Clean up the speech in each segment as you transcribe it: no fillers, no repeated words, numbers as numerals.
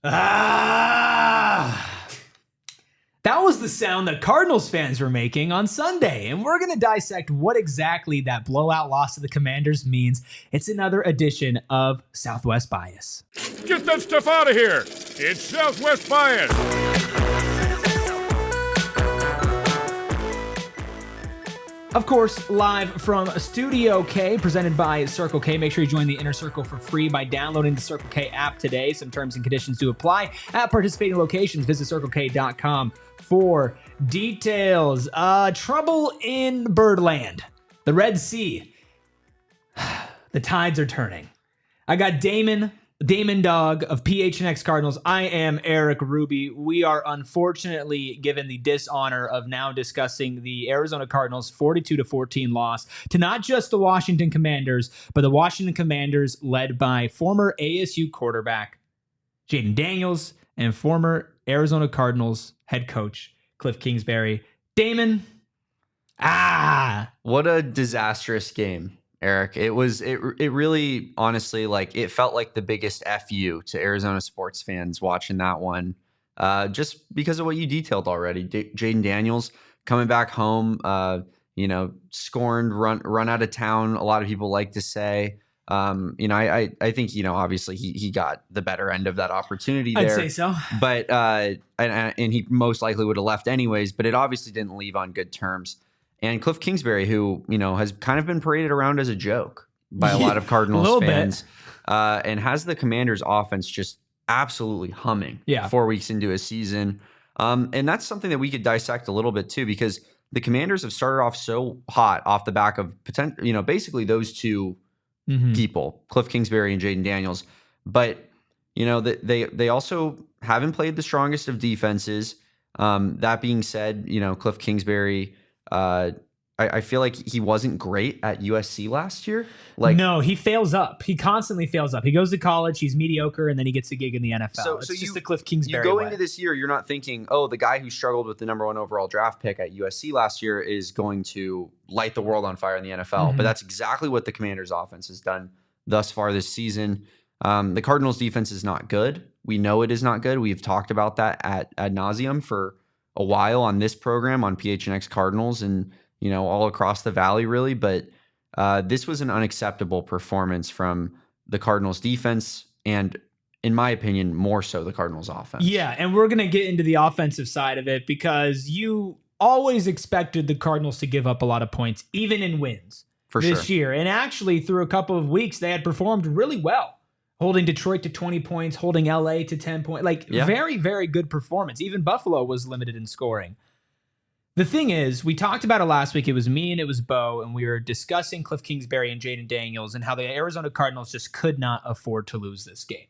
That was the sound that Cardinals fans were making on Sunday, and we're going to dissect what exactly that blowout loss to the Commanders means. It's another edition of Southwest Bias. Get that stuff out of here! It's Southwest Bias! Of course, live from Studio K, presented by Circle K. Make sure you join the Inner Circle for free by downloading the Circle K app today. Some terms and conditions do apply. At participating locations, visit CircleK.com for details. Trouble in Birdland. The Red Sea. The tides are turning. I got Damon Dawg of PHNX Cardinals. I am Erik Ruby. We are unfortunately given the dishonor of now discussing the Arizona Cardinals 42-14 loss to not just the Washington Commanders, but the Washington Commanders led by former ASU quarterback Jayden Daniels and former Arizona Cardinals head coach Kliff Kingsbury. Damon, what a disastrous game. Erik, it really, honestly, like, it felt like the biggest FU to Arizona sports fans watching that one, just because of what you detailed already. Jayden Daniels coming back home, scorned, run out of town. A lot of people like to say, I think, obviously he got the better end of that opportunity there. I'd say so. But, and he most likely would have left anyways, but it obviously didn't leave on good terms. And Kliff Kingsbury, who, has kind of been paraded around as a joke by a lot of Cardinals fans, and has the Commanders offense just absolutely humming 4 weeks into a season. And that's something that we could dissect a little bit too, because the Commanders have started off so hot off the back of basically those two people, Kliff Kingsbury and Jayden Daniels. But, they also haven't played the strongest of defenses. That being said, Kliff Kingsbury, I feel like he wasn't great at USC last year. No, he fails up. He constantly fails up. He goes to college, he's mediocre, and then he gets a gig in the NFL. So it's just the Kliff Kingsbury You go way. into this year, you're not thinking, the guy who struggled with the number 1 overall draft pick at USC last year is going to light the world on fire in the NFL. But that's exactly what the Commanders' offense has done thus far this season. The Cardinals' defense is not good. We know it is not good. We've talked about that ad nauseum for a while on this program, on PHNX Cardinals, and all across the valley, really. But this was an unacceptable performance from the Cardinals defense, and in my opinion, more so the Cardinals offense. Yeah, and we're going to get into the offensive side of it, because you always expected the Cardinals to give up a lot of points, even in wins this year. And actually, through a couple of weeks, they had performed really well, holding Detroit to 20 points, holding LA to 10 points. Very, very good performance. Even Buffalo was limited in scoring. The thing is, we talked about it last week. It was me and it was Bo, and we were discussing Kliff Kingsbury and Jayden Daniels and how the Arizona Cardinals just could not afford to lose this game.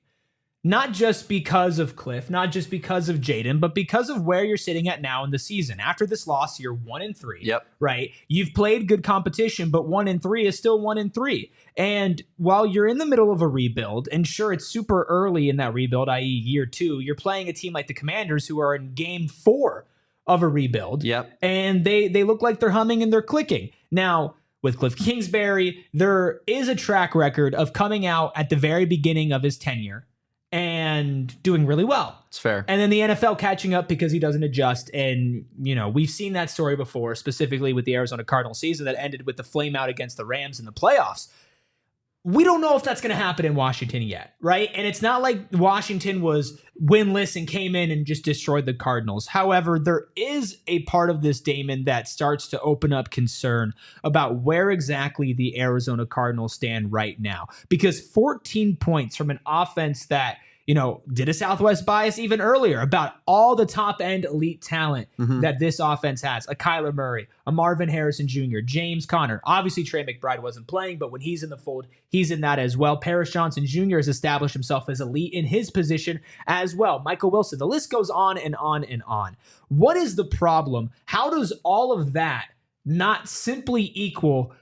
Not just because of Kliff, not just because of Jayden, but because of where you're sitting at now in the season. After this loss, you're 1-3. Yep. Right? You've played good competition, but 1-3 is still 1-3. And while you're in the middle of a rebuild, and sure, it's super early in that rebuild, i.e. year 2, you're playing a team like the Commanders, who are in game 4 of a rebuild. Yep. And they look like they're humming and they're clicking. Now, with Kliff Kingsbury, there is a track record of coming out at the very beginning of his tenure and doing really well. It's fair. And then the NFL catching up because he doesn't adjust. And, we've seen that story before, specifically with the Arizona Cardinals season that ended with the flame out against the Rams in the playoffs. We don't know if that's going to happen in Washington yet, right? And it's not like Washington was winless and came in and just destroyed the Cardinals. However, there is a part of this, Damon, that starts to open up concern about where exactly the Arizona Cardinals stand right now. Because 14 points from an offense that, did a Southwest Bias even earlier about all the top-end elite talent that this offense has. A Kyler Murray, a Marvin Harrison Jr., James Conner. Obviously, Trey McBride wasn't playing, but when he's in the fold, he's in that as well. Paris Johnson Jr. has established himself as elite in his position as well. Michael Wilson. The list goes on and on and on. What is the problem? How does all of that not simply equal,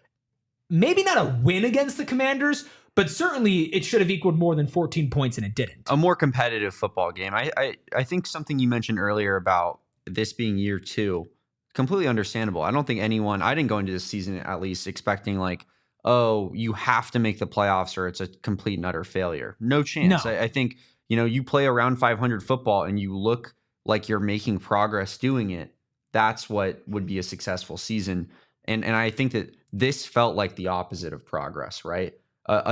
maybe not a win against the Commanders, but certainly it should have equaled more than 14 points, and it didn't. A more competitive football game. I think something you mentioned earlier about this being year 2, completely understandable. I don't think I didn't go into this season at least expecting you have to make the playoffs or it's a complete and utter failure. No chance. No. I think you play around 500 football and you look like you're making progress doing it. That's what would be a successful season. And I think that this felt like the opposite of progress, right?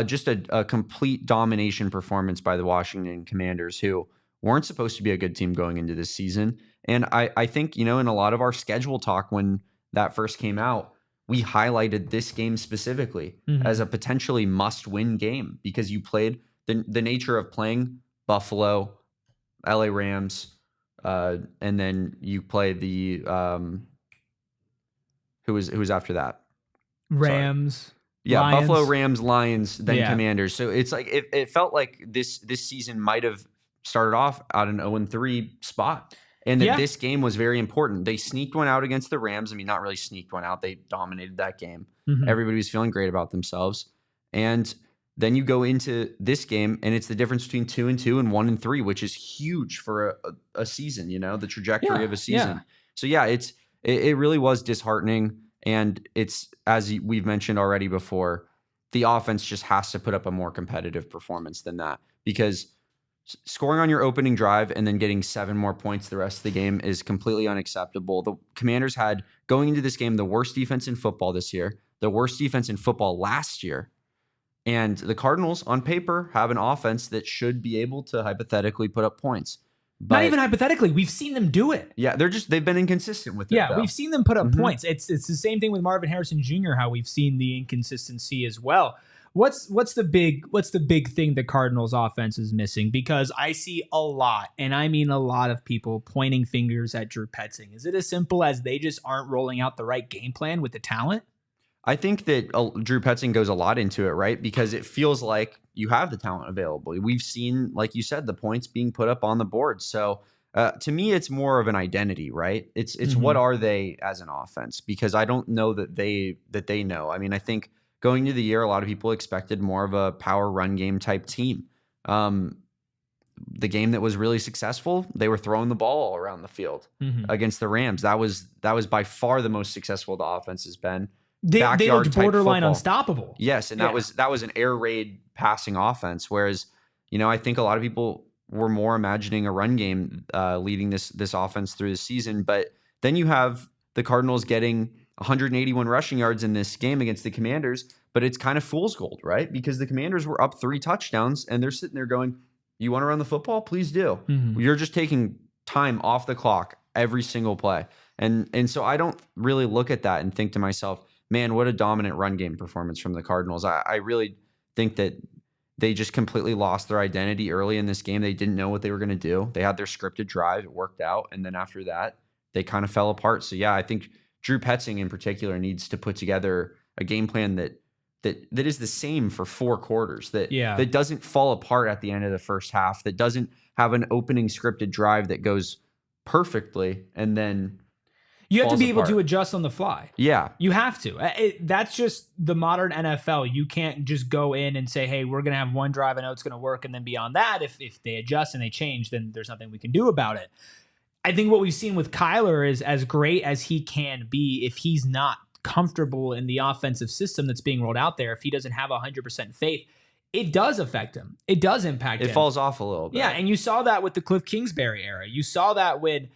Just a complete domination performance by the Washington Commanders, who weren't supposed to be a good team going into this season. And I think, in a lot of our schedule talk when that first came out, we highlighted this game specifically as a potentially must-win game because you played the nature of playing Buffalo, LA Rams, and then you play the who was after that? Rams. Sorry. Yeah, Lions. Buffalo, Rams, Lions, then Commanders. So it's like it felt like this season might have started off at an 0-3 spot. And that this game was very important. They sneaked one out against the Rams. I mean, not really sneaked one out. They dominated that game. Everybody was feeling great about themselves. And then you go into this game, and it's the difference between 2-2 and 1-3, which is huge for a season, the trajectory of a season. So, it really was disheartening. And it's, as we've mentioned already before, the offense just has to put up a more competitive performance than that, because scoring on your opening drive and then getting 7 more points the rest of the game is completely unacceptable. The Commanders had, going into this game, the worst defense in football this year, the worst defense in football last year. And the Cardinals, on paper, have an offense that should be able to hypothetically put up points. But, not even hypothetically. We've seen them do it. Yeah, they've been inconsistent with it. Yeah, we've seen them put up points. It's the same thing with Marvin Harrison Jr., how we've seen the inconsistency as well. What's the big thing the Cardinals offense is missing? Because I see a lot, and I mean a lot of people pointing fingers at Drew Petzing. Is it as simple as they just aren't rolling out the right game plan with the talent? I think that Drew Petzing goes a lot into it, right? Because it feels like you have the talent available. We've seen, like you said, the points being put up on the board. So to me, it's more of an identity, right? It's what are they as an offense? Because I don't know that they know. I mean, I think going into the year, a lot of people expected more of a power run game type team. The game that was really successful, they were throwing the ball all around the field against the Rams. That was by far the most successful the offense has been. They looked borderline unstoppable. Yes, and that was an air raid passing offense. Whereas, I think a lot of people were more imagining a run game leading this offense through the season. But then you have the Cardinals getting 181 rushing yards in this game against the Commanders, but it's kind of fool's gold, right? Because the Commanders were up 3 touchdowns, and they're sitting there going, "You want to run the football? Please do." You're just taking time off the clock every single play, and so I don't really look at that and think to myself, man, what a dominant run game performance from the Cardinals. I really think that they just completely lost their identity early in this game. They didn't know what they were going to do. They had their scripted drive. It worked out. And then after that, they kind of fell apart. So, I think Drew Petzing in particular needs to put together a game plan that is the same for 4 quarters, that doesn't fall apart at the end of the first half, that doesn't have an opening scripted drive that goes perfectly and then you have to be able to adjust on the fly. Yeah. You have to. That's just the modern NFL. You can't just go in and say, hey, we're going to have one drive. I know it's going to work. And then beyond that, if they adjust and they change, then there's nothing we can do about it. I think what we've seen with Kyler is, as great as he can be, if he's not comfortable in the offensive system that's being rolled out there, if he doesn't have 100% faith, it does affect him. It does impact him. It falls off a little bit. Yeah, and you saw that with the Kliff Kingsbury era. You saw that when,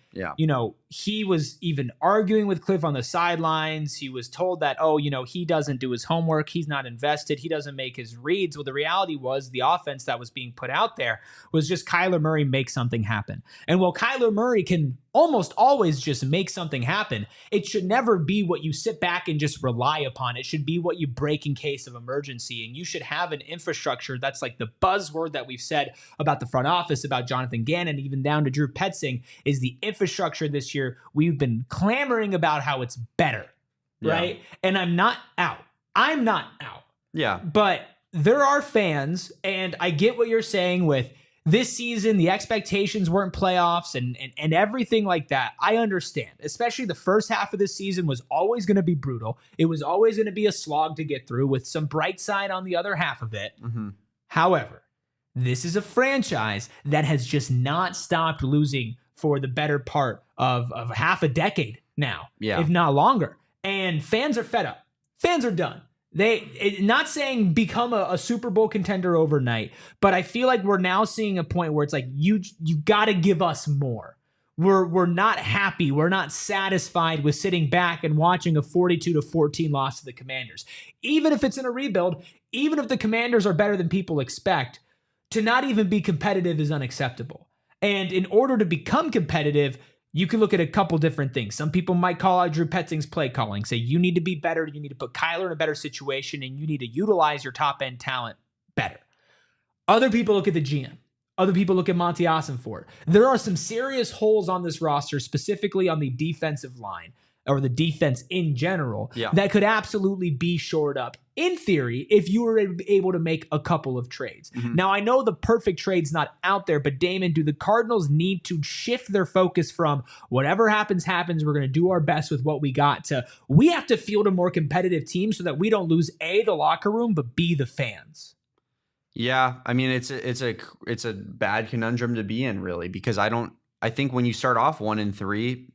he was even arguing with Kliff on the sidelines. He was told that, he doesn't do his homework. He's not invested. He doesn't make his reads. Well, the reality was the offense that was being put out there was just Kyler Murray make something happen. And while Kyler Murray can almost always just make something happen, it should never be what you sit back and just rely upon. It should be what you break in case of emergency. And you should have an infrastructure. That's like the buzzword that we've said about the front office, about Jonathon Gannon, even down to Drew Petzing, is the infrastructure this year. We've been clamoring about how it's better, right? And I'm not out. Yeah. But there are fans, and I get what you're saying with this season, the expectations weren't playoffs and everything like that. I understand, especially the first half of this season was always going to be brutal. It was always going to be a slog to get through with some bright side on the other half of it. However, this is a franchise that has just not stopped losing for the better part of half a decade now, if not longer. And fans are fed up. Fans are done. Not saying become a Super Bowl contender overnight, but I feel like we're now seeing a point where it's like you got to give us more. We're not happy. We're not satisfied with sitting back and watching a 42-14 loss to the Commanders. Even if it's in a rebuild, even if the Commanders are better than people expect, to not even be competitive is unacceptable. And in order to become competitive, you can look at a couple different things. Some people might call out Drew Petzing's play calling, say you need to be better, you need to put Kyler in a better situation, and you need to utilize your top-end talent better. Other people look at the GM. Other people look at Monti Ossenfort. There are some serious holes on this roster, specifically on the defensive line, or the defense in general, that could absolutely be shored up, in theory, if you were able to make a couple of trades. Mm-hmm. Now, I know the perfect trade's not out there, but Damon, do the Cardinals need to shift their focus from whatever happens, we're going to do our best with what we got, to we have to field a more competitive team so that we don't lose A, the locker room, but B, the fans? Yeah, I mean, it's a bad conundrum to be in, really, because I think when you start off 1-3,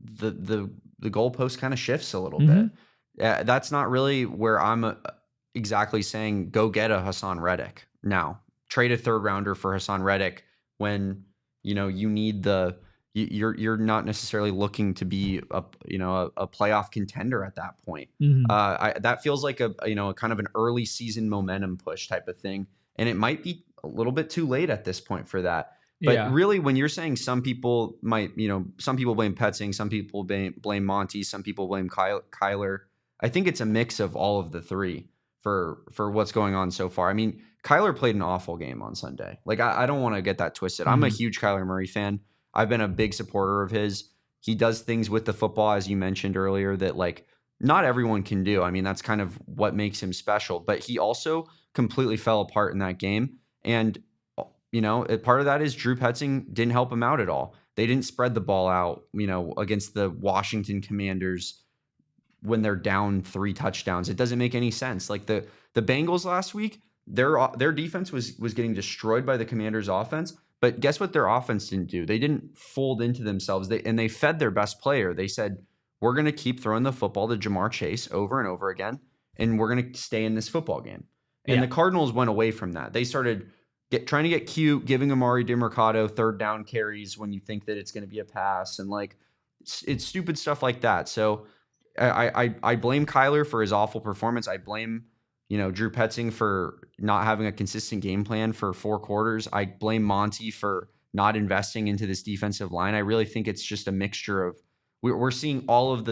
the goalpost kind of shifts a little bit. That's not really where I'm exactly saying go get a Hassan Reddick now. Trade a third rounder for Hassan Reddick when you need you're not necessarily looking to be a playoff contender at that point. That feels like a kind of an early season momentum push type of thing, and it might be a little bit too late at this point for that. But really, when you're saying some people blame Petzing, some people blame Monti, some people blame Kyler. I think it's a mix of all of the three for what's going on so far. I mean, Kyler played an awful game on Sunday. Like, I don't want to get that twisted. I'm a huge Kyler Murray fan. I've been a big supporter of his. He does things with the football, as you mentioned earlier, that like not everyone can do. I mean, that's kind of what makes him special. But he also completely fell apart in that game. And part of that is Drew Petzing didn't help him out at all. They didn't spread the ball out, against the Washington Commanders when they're down 3 touchdowns. It doesn't make any sense. Like the Bengals last week, their defense was getting destroyed by the Commanders' offense. But guess what their offense didn't do? They didn't fold into themselves. They fed their best player. They said, we're going to keep throwing the football to Jamar Chase over and over again, and we're going to stay in this football game. And the Cardinals went away from that. They started trying to get cute, giving Amari DeMercado third down carries when you think that it's going to be a pass, and like it's stupid stuff like that. So I blame Kyler for his awful performance. I blame Drew Petzing for not having a consistent game plan for 4 quarters. I blame Monti for not investing into this defensive line. I really think it's just a mixture of we're seeing all of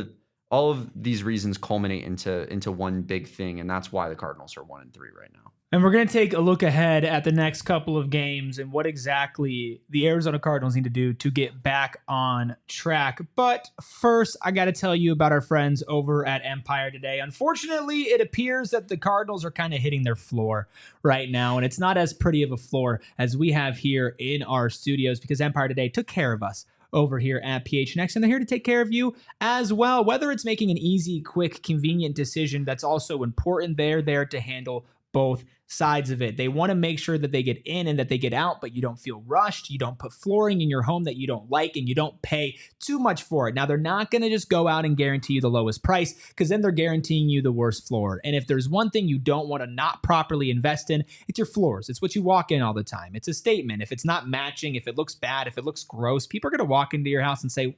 these reasons culminate into one big thing, and that's why the Cardinals are 1-3 right now. And we're going to take a look ahead at the next couple of games and what exactly the Arizona Cardinals need to do to get back on track. But first, I got to tell you about our friends over at Empire Today. Unfortunately, it appears that the Cardinals are kind of hitting their floor right now, and it's not as pretty of a floor as we have here in our studios because Empire Today took care of us over here at PHNX, and they're here to take care of you as well. Whether it's making an easy, quick, convenient decision that's also important, they're there to handle both sides of it. They want to make sure that they get in and that they get out, but you don't feel rushed. You don't put flooring in your home that you don't like, and you don't pay too much for it. Now, they're not going to just go out and guarantee you the lowest price, because then they're guaranteeing you the worst floor. And if there's one thing you don't want to not properly invest in, it's your floors. It's what you walk in all the time. It's a statement. If it's not matching, if it looks bad, if it looks gross, people are going to walk into your house and say,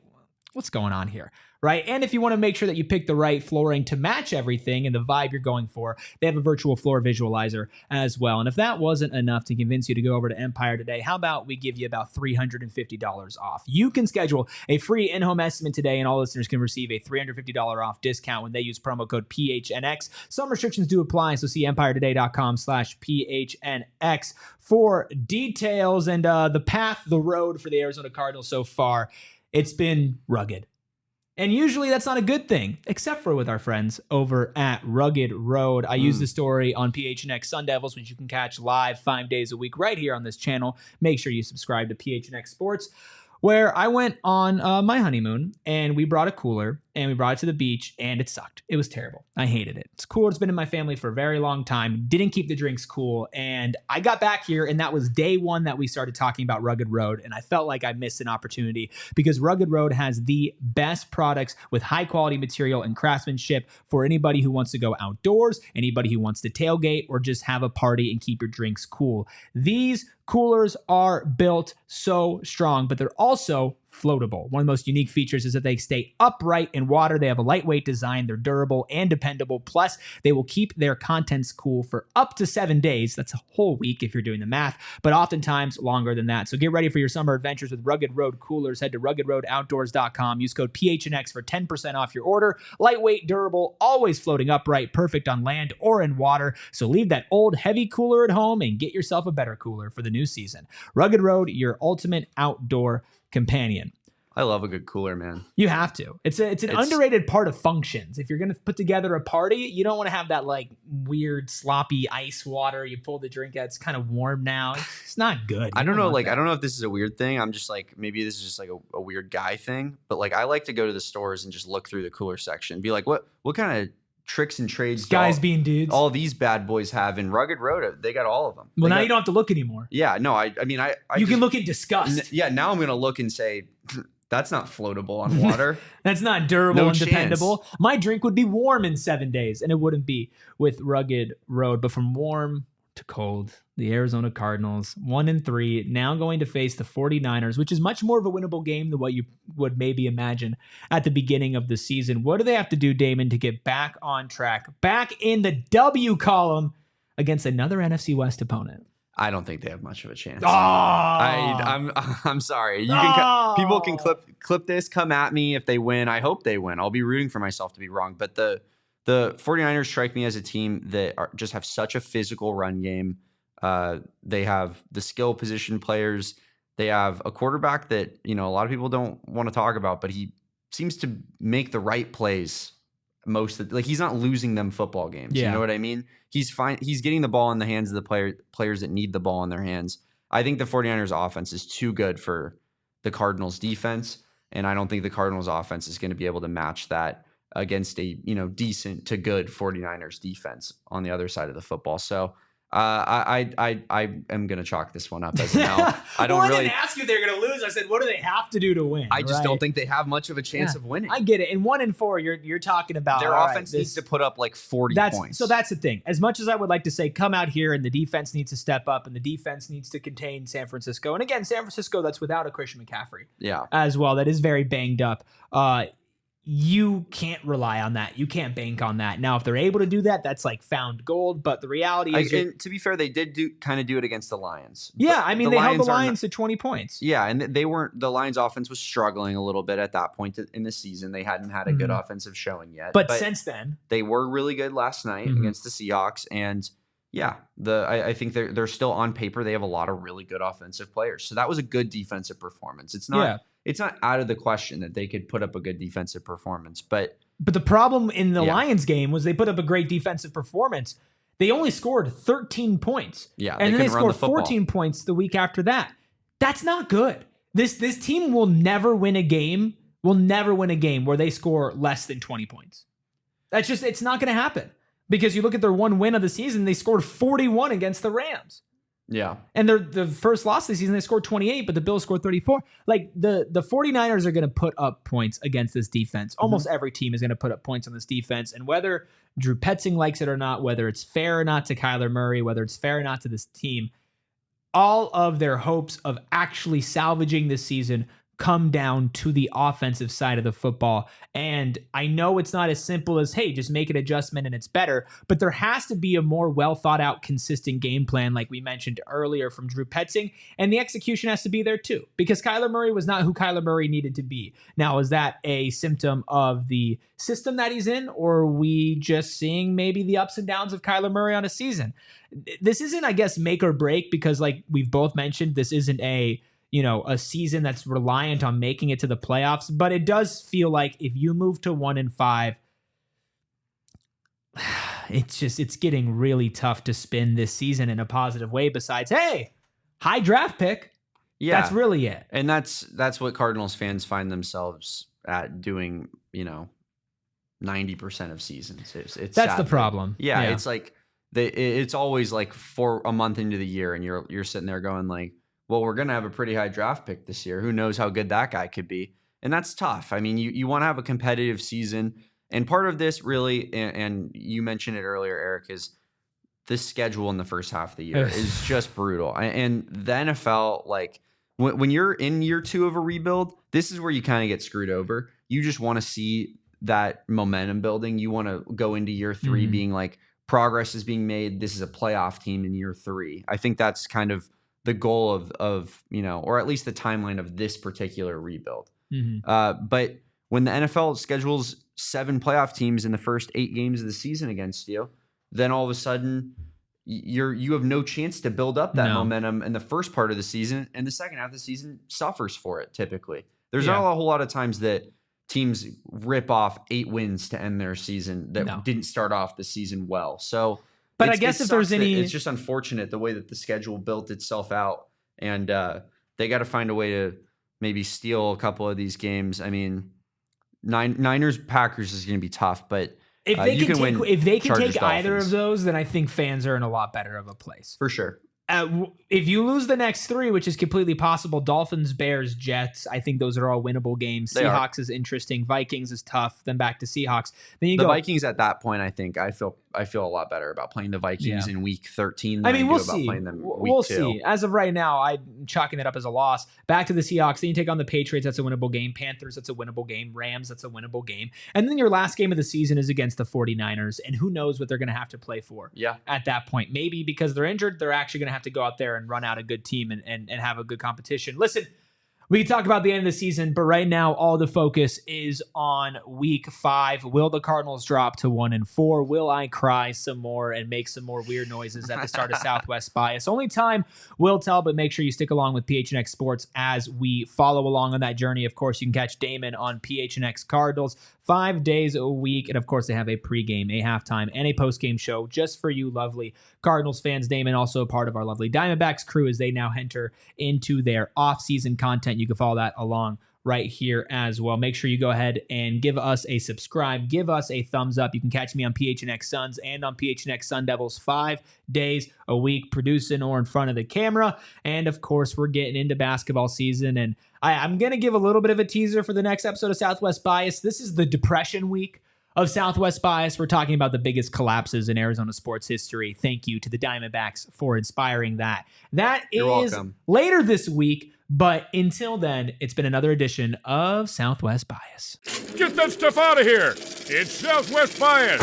what's going on here? Right? And if you want to make sure that you pick the right flooring to match everything and the vibe you're going for, they have a virtual floor visualizer as well. And if that wasn't enough to convince you to go over to Empire Today, how about we give you about $350 off? You can schedule a free in-home estimate today, and all listeners can receive a $350 off discount when they use promo code PHNX. Some restrictions do apply, so see EmpireToday.com/PHNX for details. And the road for the Arizona Cardinals so far, it's been rugged. And usually that's not a good thing, except for with our friends over at Rugged Road. I use the story on PHNX Sun Devils, which you can catch live 5 days a week right here on this channel. Make sure you subscribe to PHNX Sports, where I went on my honeymoon, and we brought a cooler, and we brought it to the beach, and it sucked. It was terrible. I hated it. It's cool. It's been in my family for a very long time. Didn't keep the drinks cool. And I got back here, and that was day one that we started talking about Rugged Road. And I felt like I missed an opportunity because Rugged Road has the best products with high quality material and craftsmanship for anybody who wants to go outdoors, anybody who wants to tailgate, or just have a party and keep your drinks cool. These coolers are built so strong, but they're also floatable. One of the most unique features is that they stay upright in water. They have a lightweight design. They're durable and dependable. Plus, they will keep their contents cool for up to 7 days. That's a whole week if you're doing the math, but oftentimes longer than that. So get ready for your summer adventures with Rugged Road coolers. Head to ruggedroadoutdoors.com. Use code PHNX for 10% off your order. Lightweight, durable, always floating upright, perfect on land or in water. So leave that old heavy cooler at home and get yourself a better cooler for the new season. Rugged Road, your ultimate outdoor companion. I love a good cooler, man. You have to. It's an underrated part of functions. If you're going to put together a party, you don't want to have that like weird sloppy ice water. You pull the drink out, it's kind of warm now. It's not good. I don't know. Like, I don't know if this is a weird thing. I'm just like, maybe this is just like a weird guy thing. But like, I like to go to the stores and just look through the cooler section. Be like, what kind of tricks and trades guys being dudes all these bad boys have in Rugged Road? They got all of them. Well, now you don't have to look anymore. Yeah, no, I mean, you can look in disgust. Yeah, now I'm gonna look and say that's not floatable on water. That's not durable and dependable. My drink would be warm in 7 days, and it wouldn't be with Rugged Road. But from warm to cold, the Arizona Cardinals 1-3, now going to face the 49ers, which is much more of a winnable game than what you would maybe imagine at the beginning of the season. What do they have to do, Damon, to get back on track, back in the W column against another NFC West opponent? I don't think they have much of a chance. Oh! I'm sorry. People can clip this, come at me if they win. I hope they win. I'll be rooting for myself to be wrong. But the 49ers strike me as a team that just have such a physical run game. They have the skill position players. They have a quarterback that, a lot of people don't want to talk about, but he seems to make the right plays he's not losing them football games. Yeah. You know what I mean? He's fine. He's getting the ball in the hands of the players that need the ball in their hands. I think the 49ers offense is too good for the Cardinals defense. And I don't think the Cardinals offense is going to be able to match that against a, decent to good 49ers defense on the other side of the football. So I am going to chalk this one up as an L. I didn't ask you if they're going to lose. I said, what do they have to do to win? I just don't think they have much of a chance of winning. I get it. And 1-4, you're talking about their offense needs to put up like 40 points. So that's the thing. As much as I would like to say, come out here and the defense needs to step up and the defense needs to contain San Francisco. And again, San Francisco, that's without a Christian McCaffrey. Yeah. As well. That is very banged up. You can't rely on that. You can't bank on that. Now, if they're able to do that, that's like found gold. But the reality is, and to be fair, they did do it against the Lions. Yeah, I mean, they held the Lions to 20 points. Yeah, and they weren't. The Lions' offense was struggling a little bit at that point in the season. They hadn't had a good offensive showing yet. But since then, they were really good last night against the Seahawks. And yeah, I think they're still on paper. They have a lot of really good offensive players. So that was a good defensive performance. It's not. Yeah. It's not out of the question that they could put up a good defensive performance, but the problem in the Lions game was they put up a great defensive performance. They only scored 13 points. Yeah, and then they scored 14 points the week after that. That's not good. This team will never win a game. Will never win a game where they score less than 20 points. It's not going to happen because you look at their one win of the season, they scored 41 against the Rams. Yeah. And the first loss of the season, they scored 28, but the Bills scored 34. Like the 49ers are going to put up points against this defense. Almost every team is going to put up points on this defense. And whether Drew Petzing likes it or not, whether it's fair or not to Kyler Murray, whether it's fair or not to this team, all of their hopes of actually salvaging this season come down to the offensive side of the football. And I know it's not as simple as, hey, just make an adjustment and it's better, but there has to be a more well thought out, consistent game plan, like we mentioned earlier from Drew Petzing, and the execution has to be there too, because Kyler Murray was not who Kyler Murray needed to be. Now, is that a symptom of the system that he's in, or are we just seeing maybe the ups and downs of Kyler Murray on a season? This isn't, I guess, make or break, because like we've both mentioned, this isn't a season that's reliant on making it to the playoffs, but it does feel like if you move to 1-5, it's getting really tough to spin this season in a positive way besides, hey, high draft pick. Yeah. That's really it. And that's what Cardinals fans find themselves at doing, 90% of seasons. It's That's sad, the problem. Yeah, it's like it's always like for a month into the year, and you're sitting there going like, well, we're gonna have a pretty high draft pick this year. Who knows how good that guy could be? And that's tough. I mean, you want to have a competitive season, and part of this really, and you mentioned it earlier, Erik, is this schedule in the first half of the year is just brutal. And the NFL, like when you're in year 2 of a rebuild, this is where you kind of get screwed over. You just want to see that momentum building. You want to go into year 3 being like, progress is being made. This is a playoff team in year 3. I think that's kind of the goal of or at least the timeline of this particular rebuild. But when the NFL schedules 7 playoff teams in the first 8 games of the season against you, then all of a sudden you have no chance to build up that momentum in the first part of the season, and the second half of the season suffers for it. Typically, there's not a whole lot of times that teams rip off 8 wins to end their season that didn't start off the season well. So, but I guess if there's it's just unfortunate the way that the schedule built itself out, and they got to find a way to maybe steal a couple of these games. I mean, Niners Packers is going to be tough, but if they can take either of those, then I think fans are in a lot better of a place for sure. If you lose the next 3, which is completely possible, Dolphins, Bears, Jets, I think those are all winnable games. Seahawks is interesting. Vikings is tough. Then back to Seahawks. Then you go Vikings at that point. I think I feel a lot better about playing the Vikings in week 13. Than I mean, we'll see. Playing them we'll see. As of right now, I'm chalking that up as a loss. Back to the Seahawks. Then you take on the Patriots. That's a winnable game. Panthers. That's a winnable game. Rams. That's a winnable game. And then your last game of the season is against the 49ers. And who knows what they're going to have to play for at that point. Maybe because they're injured, they're actually going to have to go out there and run out a good team and have a good competition. Listen, we can talk about the end of the season, but right now all the focus is on week 5. Will the Cardinals drop to 1-4? Will I cry some more and make some more weird noises at the start of Southwest Bias? Only time will tell, but make sure you stick along with PHNX Sports as we follow along on that journey. Of course, you can catch Damon on PHNX Cardinals 5 days a week. And of course, they have a pregame, a halftime, and a postgame show just for you lovely Cardinals fans. Damon, also a part of our lovely Diamondbacks crew as they now enter into their off-season content. You can follow that along right here as well. Make sure you go ahead and give us a subscribe. Give us a thumbs up. You can catch me on PHNX Suns and on PHNX Sun Devils 5 days a week, producing or in front of the camera. And of course, we're getting into basketball season, and I'm going to give a little bit of a teaser for the next episode of Southwest Bias. This is the depression week of Southwest Bias. We're talking about the biggest collapses in Arizona sports history. Thank you to the Diamondbacks for inspiring that. You're is welcome. Later this week, but until then, it's been another edition of Southwest Bias. Get that stuff out of here. It's Southwest Bias.